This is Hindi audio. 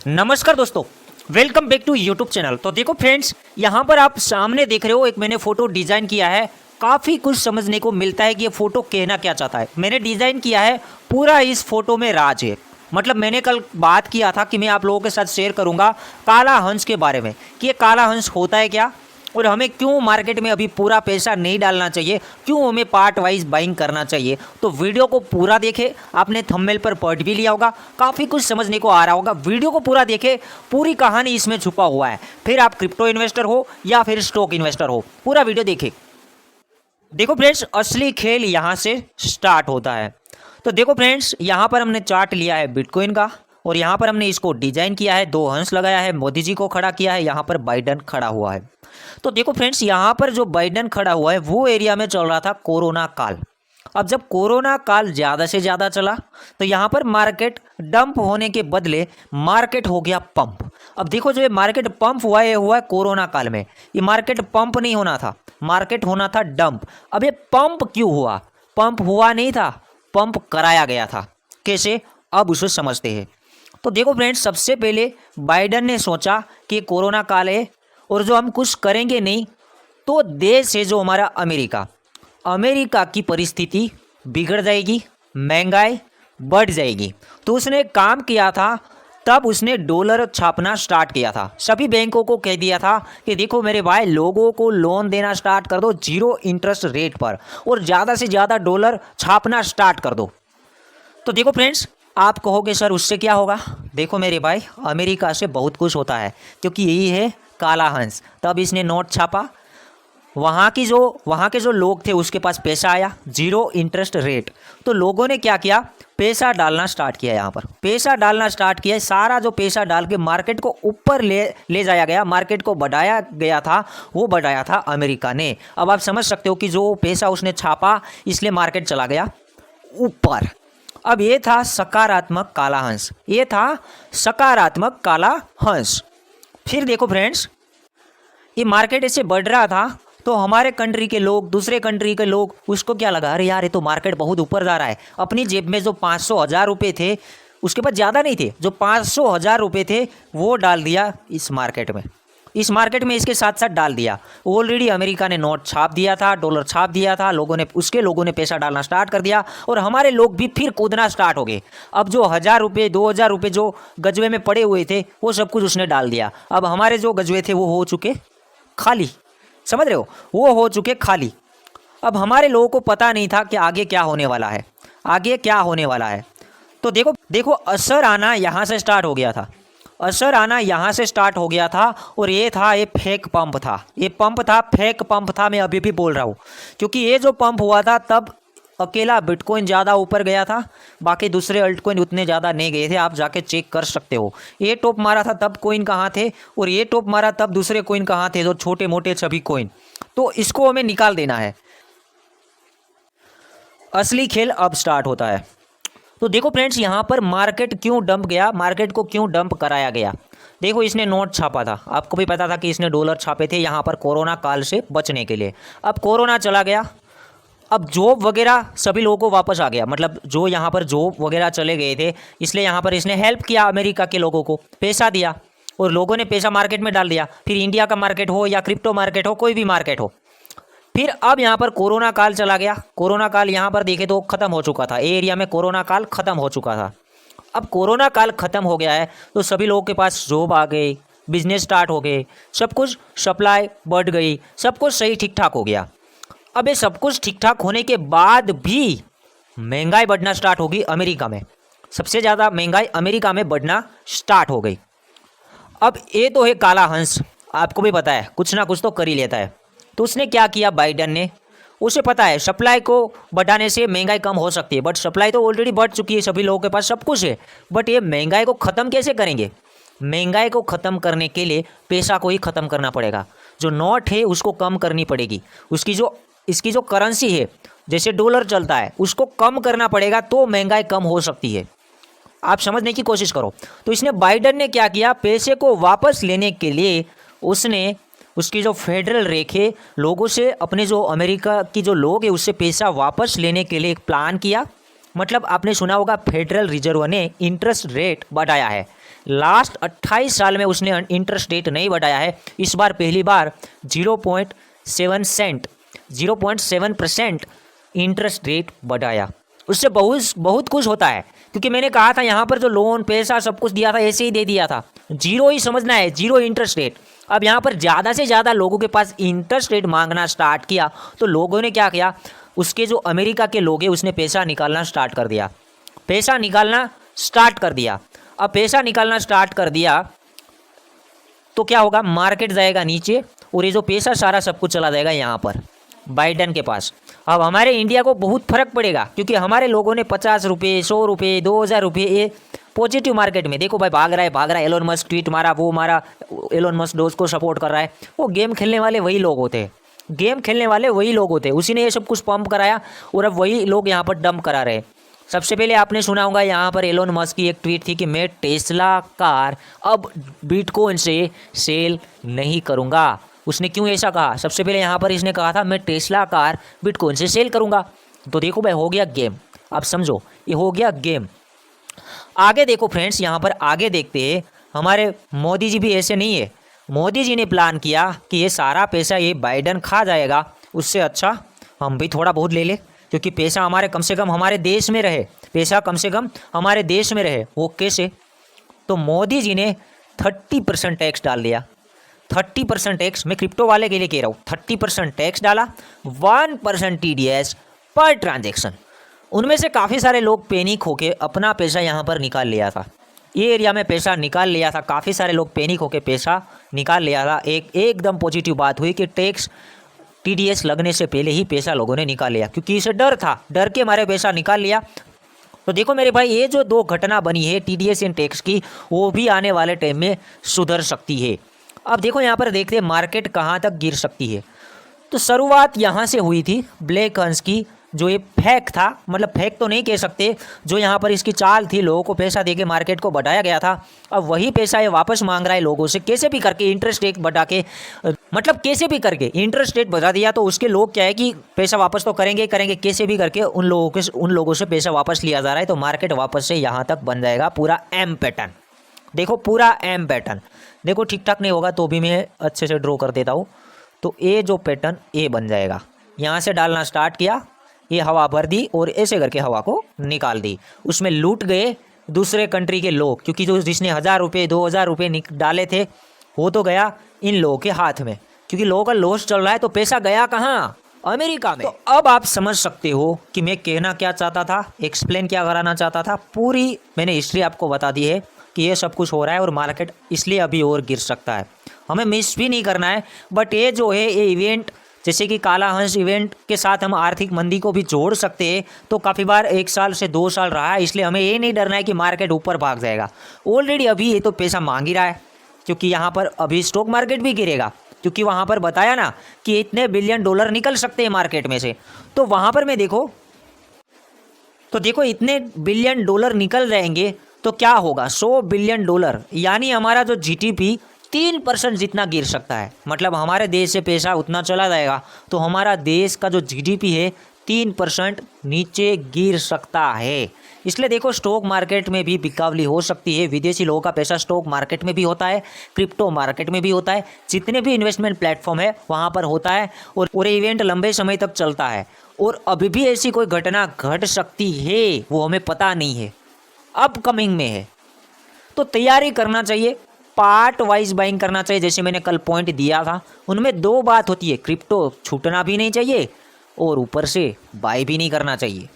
नमस्कार दोस्तों, welcome back to YouTube channel. तो देखो फ्रेंड्स, यहाँ पर आप सामने देख रहे हो एक मैंने फ़ोटो डिज़ाइन किया है। काफ़ी कुछ समझने को मिलता है कि ये फ़ोटो कहना क्या चाहता है। मैंने डिज़ाइन किया है, पूरा इस फोटो में राज है। मतलब मैंने कल बात किया था कि मैं आप लोगों के साथ शेयर करूँगा काला हंस के बारे में कि ये काला हंस होता है क्या और हमें क्यों मार्केट में अभी पूरा पैसा नहीं डालना चाहिए, क्यों हमें पार्ट वाइज बाइंग करना चाहिए। तो वीडियो को पूरा देखें। आपने थंबनेल पर पढ़ भी लिया होगा, काफ़ी कुछ समझने को आ रहा होगा। वीडियो को पूरा देखें, पूरी कहानी इसमें छुपा हुआ है। फिर आप क्रिप्टो इन्वेस्टर हो या फिर स्टॉक इन्वेस्टर हो, पूरा वीडियो देखें। देखो फ्रेंड्स, असली खेल यहाँ से स्टार्ट होता है। तो देखो फ्रेंड्स, यहाँ पर हमने चार्ट लिया है बिटकॉइन का और यहाँ पर हमने इसको डिजाइन किया है। दो हंस लगाया है, मोदी जी को खड़ा किया है, यहाँ पर बाइडन खड़ा हुआ है। तो देखो फ्रेंड्स, यहाँ पर जो बाइडन खड़ा हुआ है वो एरिया में चल रहा था कोरोना काल। अब जब कोरोना काल ज़्यादा से ज़्यादा चला तो यहाँ पर मार्केट डंप होने के बदले मार्केट हो गया पंप। अब देखो, जो ये मार्केट पंप हुआ है, ये हुआ है कोरोना काल में। ये मार्केट पंप नहीं होना था, मार्केट होना था डंप। अब ये पंप क्यों हुआ? पंप हुआ नहीं था, पंप कराया गया था। कैसे? अब उसे समझते हैं। तो देखो फ्रेंड्स, सबसे पहले बाइडन ने सोचा कि कोरोना काल है और जो हम कुछ करेंगे नहीं तो देश है जो हमारा अमेरिका की परिस्थिति बिगड़ जाएगी, महंगाई बढ़ जाएगी। तो उसने काम किया था, तब उसने डॉलर छापना स्टार्ट किया था। सभी बैंकों को कह दिया था कि देखो मेरे भाई, लोगों को लोन देना स्टार्ट कर दो 0 इंटरेस्ट रेट पर और ज़्यादा से ज़्यादा डॉलर छापना स्टार्ट कर दो। तो देखो फ्रेंड्स, आप कहोगे सर उससे क्या होगा? देखो मेरे भाई, अमेरिका से बहुत कुछ होता है क्योंकि यही है काला हंस। तब इसने नोट छापा, वहाँ के जो लोग थे उसके पास पैसा आया, 0 इंटरेस्ट रेट। तो लोगों ने क्या किया? पैसा डालना स्टार्ट किया। यहाँ पर पैसा डालना स्टार्ट किया। सारा जो पैसा डाल के मार्केट को ऊपर ले जाया गया, मार्केट को बढ़ाया गया था, वो बढ़ाया था अमेरिका ने। अब आप समझ सकते हो कि जो पैसा उसने छापा इसलिए मार्केट चला गया ऊपर। अब ये था सकारात्मक काला हंस, ये था सकारात्मक काला हंस। फिर देखो फ्रेंड्स, ये मार्केट ऐसे बढ़ रहा था तो हमारे कंट्री के लोग, दूसरे कंट्री के लोग, उसको क्या लगा, अरे यार ये तो मार्केट बहुत ऊपर जा रहा है। अपनी जेब में जो 500,000 रुपये थे, उसके पास ज़्यादा नहीं थे, जो 500,000 रुपये थे वो डाल दिया इस मार्केट में इसके साथ साथ डाल दिया। ऑलरेडी अमेरिका ने नोट छाप दिया था, डॉलर छाप दिया था, लोगों ने पैसा डालना स्टार्ट कर दिया और हमारे लोग भी फिर कूदना स्टार्ट हो गए। अब जो 1,000 रुपये 2,000 रुपये जो गजवे में पड़े हुए थे वो सब कुछ उसने डाल दिया। अब हमारे जो गजवे थे वो हो चुके खाली, समझ रहे हो, वो हो चुके खाली। अब हमारे लोगों को पता नहीं था कि आगे क्या होने वाला है, तो देखो असर आना यहाँ से स्टार्ट हो गया था। और ये फेक पंप था, फेक पंप था। मैं अभी भी बोल रहा हूँ क्योंकि ये जो पंप हुआ था तब अकेला बिटकॉइन ज़्यादा ऊपर गया था, बाकी दूसरे अल्टकॉइन उतने ज़्यादा नहीं गए थे। आप जाके चेक कर सकते हो। ये टॉप मारा था तब कॉइन कहाँ थे और ये टॉप मारा तब दूसरे कॉइन कहाँ थे, जो छोटे मोटे सभी कॉइन। तो इसको हमें निकाल देना है। असली खेल अब स्टार्ट होता है। तो देखो फ्रेंड्स, यहाँ पर मार्केट क्यों डंप गया, मार्केट को क्यों डंप कराया गया? देखो, इसने नोट छापा था, आपको भी पता था कि इसने डॉलर छापे थे यहाँ पर कोरोना काल से बचने के लिए। अब कोरोना चला गया, अब जॉब वगैरह सभी लोगों को वापस आ गया। मतलब जो यहाँ पर जॉब वगैरह चले गए थे, इसलिए यहाँ पर इसने हेल्प किया, अमेरिका के लोगों को पैसा दिया और लोगों ने पैसा मार्केट में डाल दिया। फिर इंडिया का मार्केट हो या क्रिप्टो मार्केट हो, कोई भी मार्केट हो। फिर अब यहाँ पर कोरोना काल चला गया। कोरोना काल यहाँ पर देखे तो ख़त्म हो चुका था, एरिया में कोरोना काल ख़त्म हो चुका था। अब कोरोना काल ख़त्म हो गया है तो सभी लोगों के पास जॉब आ गई, बिजनेस स्टार्ट हो गए, सब कुछ सप्लाई बढ़ गई, सब कुछ सही ठीक ठाक हो गया। अब ये सब कुछ ठीक ठाक होने के बाद भी महंगाई बढ़ना स्टार्ट होगी अमेरिका में। सबसे ज़्यादा महंगाई अमेरिका में बढ़ना स्टार्ट हो गई। अब ये तो है काला हंस, आपको भी पता है कुछ ना कुछ तो कर ही लेता है। तो उसने क्या किया बाइडन ने, उसे पता है सप्लाई को बढ़ाने से महंगाई कम हो सकती है, बट सप्लाई तो ऑलरेडी बढ़ चुकी है, सभी लोगों के पास सब कुछ है। बट ये महंगाई को ख़त्म कैसे करेंगे? महंगाई को ख़त्म करने के लिए पैसा को ही ख़त्म करना पड़ेगा। जो नोट है उसको कम करनी पड़ेगी, इसकी जो करेंसी है, जैसे डॉलर चलता है, उसको कम करना पड़ेगा तो महंगाई कम हो सकती है। आप समझने की कोशिश करो। तो इसने बाइडन ने क्या किया, पैसे को वापस लेने के लिए उसने उसकी जो फेडरल रेखे लोगों से, अपने जो अमेरिका की जो लोग हैं उससे पैसा वापस लेने के लिए एक प्लान किया। मतलब आपने सुना होगा फेडरल रिजर्व ने इंटरेस्ट रेट बढ़ाया है। लास्ट 28 साल में उसने इंटरेस्ट रेट नहीं बढ़ाया है। इस बार पहली बार 0.7% इंटरेस्ट रेट बढ़ाया। उससे बहुत कुछ होता है, क्योंकि मैंने कहा था यहाँ पर जो लोन पैसा सब कुछ दिया था ऐसे ही दे दिया था, जीरो ही समझना है, जीरो इंटरेस्ट रेट। अब यहाँ पर ज़्यादा से ज़्यादा लोगों के पास इंटरेस्ट रेट मांगना स्टार्ट किया, तो लोगों ने क्या किया, उसके जो अमेरिका के लोग हैं उसने पैसा निकालना स्टार्ट कर दिया, पैसा निकालना स्टार्ट कर दिया। अब पैसा निकालना स्टार्ट कर दिया तो क्या होगा, मार्केट जाएगा नीचे और ये जो पैसा सारा सब कुछ चला जाएगा यहाँ पर बाइडेन के पास। अब हमारे इंडिया को बहुत फर्क पड़ेगा, क्योंकि हमारे लोगों ने 50 रुपये, 100 रुपये, 2000 रुपये ये पॉजिटिव मार्केट में देखो भाई भाग रहा है। एलोन मस्क ट्वीट मारा, वो मारा, एलोन मस्क डोज को सपोर्ट कर रहा है। वो गेम खेलने वाले वही लोग होते हैं, गेम खेलने वाले वही लोग होते हैं। उसी ने ये सब कुछ पंप कराया और अब वही लोग यहाँ पर डंप करा रहे हैं। सबसे पहले आपने सुना होगा यहाँ पर एलोन मस्क की एक ट्वीट थी कि मैं टेस्ला कार अब बिटकॉइन से सेल नहीं करूँगा। उसने क्यों ऐसा कहा, सबसे पहले यहाँ पर इसने कहा था मैं टेस्ला कार बिटकॉइन से सेल करूँगा। तो देखो भाई हो गया गेम, अब समझो ये हो गया गेम। आगे देखो फ्रेंड्स, यहाँ पर आगे देखते हैं, हमारे मोदी जी भी ऐसे नहीं है। मोदी जी ने प्लान किया कि ये सारा पैसा ये बाइडेन खा जाएगा, उससे अच्छा हम भी थोड़ा बहुत ले ले, क्योंकि पैसा हमारे कम से कम हमारे देश में रहे, पैसा कम से कम हमारे देश में रहे। वो कैसे, तो मोदी जी ने 30% टैक्स डाल दिया। 30% टैक्स, मैं क्रिप्टो वाले के लिए कह रहा हूँ, 30% टैक्स डाला, 1% TDS पर ट्रांजेक्शन। उनमें से काफ़ी सारे लोग पैनिक होके अपना पैसा यहाँ पर निकाल लिया था, ये एरिया में पैसा निकाल लिया था। काफ़ी सारे लोग पैनिक होके पैसा निकाल लिया था। एकदम पॉजिटिव बात हुई कि टैक्स TDS लगने से पहले ही पैसा लोगों ने निकाल लिया, क्योंकि इसे डर था, डर के मारे पैसा निकाल लिया। तो देखो मेरे भाई, ये जो दो घटना बनी है TDS एंड टैक्स की, वो भी आने वाले टाइम में सुधर सकती है। अब देखो यहाँ पर देखते हैं मार्केट कहाँ तक गिर सकती है। तो शुरुआत यहाँ से हुई थी ब्लैक हंस की, जो ये फेक था, मतलब फेक तो नहीं कह सकते, जो यहाँ पर इसकी चाल थी, लोगों को पैसा देके मार्केट को बढ़ाया गया था। अब वही पैसा ये वापस मांग रहा है लोगों से, कैसे भी करके इंटरेस्ट रेट बढ़ा के, मतलब कैसे भी करके इंटरेस्ट रेट बढ़ा दिया तो उसके लोग क्या है कि पैसा वापस तो करेंगे, कैसे भी करके उन लोगों से पैसा वापस लिया जा रहा है। तो मार्केट वापस से यहाँ तक बन जाएगा पूरा एम पैटर्न। देखो पूरा एम पैटर्न, देखो ठीक ठाक नहीं होगा तो भी मैं अच्छे से ड्रॉ कर देता हूँ। तो ये जो पैटर्न ये बन जाएगा, यहाँ से डालना स्टार्ट किया, ये हवा भर दी और ऐसे करके हवा को निकाल दी। उसमें लूट गए दूसरे कंट्री के लोग, क्योंकि जो जिसने 1000 रुपये 2000 रुपये डाले थे वो तो गया इन लोगों के हाथ में, क्योंकि लोगों का लॉस चल रहा है। तो पैसा गया कहाँ, अमेरिका में। तो अब आप समझ सकते हो कि मैं कहना क्या चाहता था, एक्सप्लेन क्या कराना चाहता था। पूरी मैंने हिस्ट्री आपको बता दी है कि ये सब कुछ हो रहा है और मार्केट इसलिए अभी और गिर सकता है, हमें मिस भी नहीं करना है। बट ये जो है ये इवेंट, जैसे कि काला हंस इवेंट के साथ हम आर्थिक मंदी को भी जोड़ सकते हैं, तो काफ़ी बार 1 साल से 2 साल रहा है, इसलिए हमें ये नहीं डरना है कि मार्केट ऊपर भाग जाएगा। ऑलरेडी अभी ये तो पैसा मांग ही रहा है, क्योंकि यहाँ पर अभी स्टॉक मार्केट भी गिरेगा, क्योंकि वहाँ पर बताया ना कि इतने बिलियन डॉलर निकल सकते हैं मार्केट में से। तो वहाँ पर मैं देखो इतने बिलियन डॉलर निकल जाएंगे तो क्या होगा, 100 बिलियन डॉलर, यानी हमारा जो GDP 3% जितना गिर सकता है। मतलब हमारे देश से पैसा उतना चला जाएगा तो हमारा देश का जो GDP है 3% नीचे गिर सकता है। इसलिए देखो स्टॉक मार्केट में भी बिकावली हो सकती है। विदेशी लोगों का पैसा स्टॉक मार्केट में भी होता है, क्रिप्टो मार्केट में भी होता है, जितने भी इन्वेस्टमेंट प्लेटफॉर्म है वहाँ पर होता है। और पूरे इवेंट लंबे समय तक चलता है और अभी भी ऐसी कोई घटना घट सकती है, वो हमें पता नहीं है, अपकमिंग में है। तो तैयारी करना चाहिए, पार्ट वाइज बाइंग करना चाहिए। जैसे मैंने कल पॉइंट दिया था, उनमें 2 बात होती है, क्रिप्टो छूटना भी नहीं चाहिए और ऊपर से बाय भी नहीं करना चाहिए।